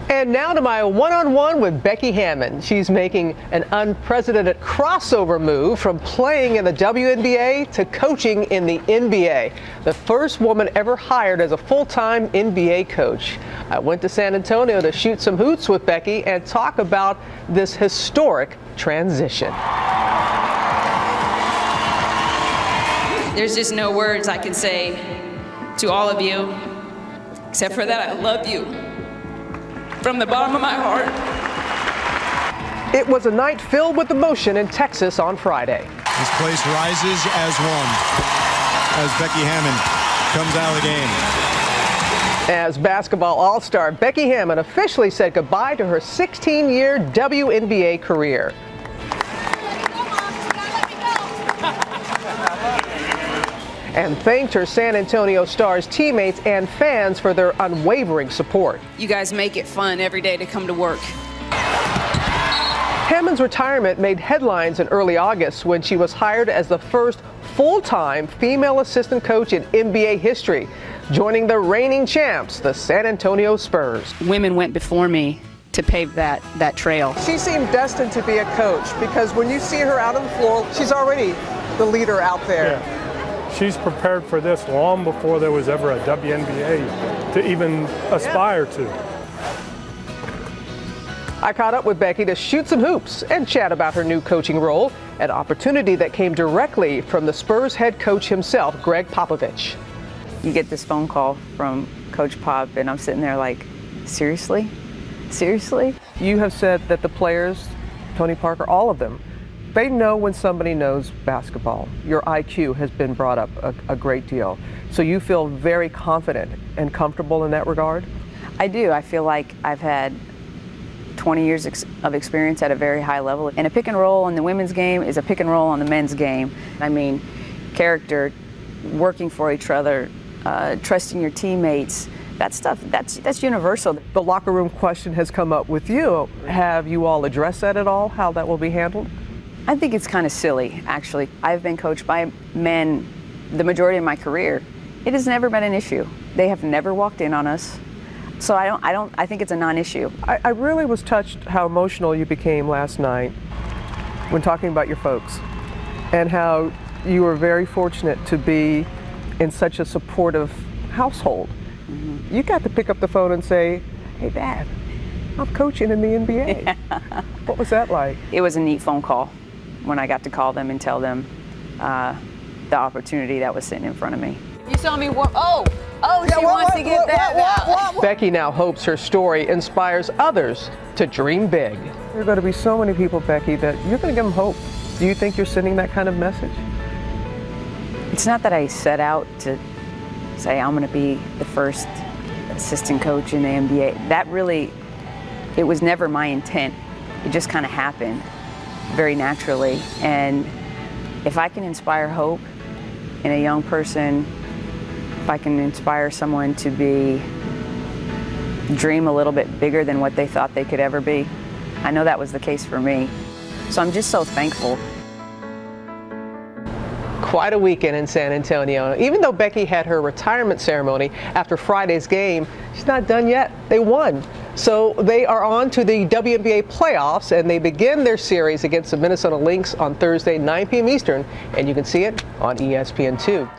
And now to my one-on-one with Becky Hammon. She's making an unprecedented crossover move from playing in the WNBA to coaching in the NBA. The first woman ever hired as a full-time NBA coach. I went to San Antonio to shoot some hoops with Becky and talk about this historic transition. There's just no words I can say to all of you, except for that I love you. From the bottom of my heart. It was a night filled with emotion in Texas on Friday. This place rises as one as Becky Hammon comes out of the game. As basketball all-star, Becky Hammon officially said goodbye to her 16-year WNBA career. And thanked her San Antonio Stars teammates and fans for their unwavering support. You guys make it fun every day to come to work. Hammon's retirement made headlines in early August when she was hired as the first full-time female assistant coach in NBA history, joining the reigning champs, the San Antonio Spurs. Women went before me to pave that trail. She seemed destined to be a coach because when you see her out on the floor, she's already the leader out there. Yeah. She's prepared for this long before there was ever a WNBA to even aspire to. I caught up with Becky to shoot some hoops and chat about her new coaching role, an opportunity that came directly from the Spurs head coach himself, Greg Popovich. You get this phone call from Coach Pop, and I'm sitting there like, seriously? Seriously? You have said that the players, Tony Parker, all of them, they know when somebody knows basketball. Your IQ has been brought up a great deal. So you feel very confident and comfortable in that regard? I do. I feel like I've had 20 years of experience at a very high level. And a pick and roll in the women's game is a pick and roll on the men's game. I mean, character, working for each other, trusting your teammates, that stuff, that's universal. The locker room question has come up with you. Have you all addressed that at all, how that will be handled? I think it's kind of silly, actually. I've been coached by men the majority of my career. It has never been an issue. They have never walked in on us. So I think it's a non-issue. I really was touched how emotional you became last night when talking about your folks and how you were very fortunate to be in such a supportive household. Mm-hmm. You got to pick up the phone and say, hey, Dad, I'm coaching in the NBA. Yeah. What was that like? It was a neat phone call when I got to call them and tell them the opportunity that was sitting in front of me. You saw me walk. She wants to get that. Becky now hopes her story inspires others to dream big. There are going to be so many people, Becky, that you're going to give them hope. Do you think you're sending that kind of message? It's not that I set out to say I'm going to be the first assistant coach in the NBA. That really, it was never my intent. It just kind of happened very naturally. And if I can inspire hope in a young person, if I can inspire someone to dream a little bit bigger than what they thought they could ever be, I know that was the case for me. So I'm just so thankful. Quite a weekend in San Antonio. Even though Becky had her retirement ceremony after Friday's game, she's not done yet. They won. So they are on to the WNBA playoffs, and they begin their series against the Minnesota Lynx on Thursday, 9 p.m. Eastern, and you can see it on ESPN2.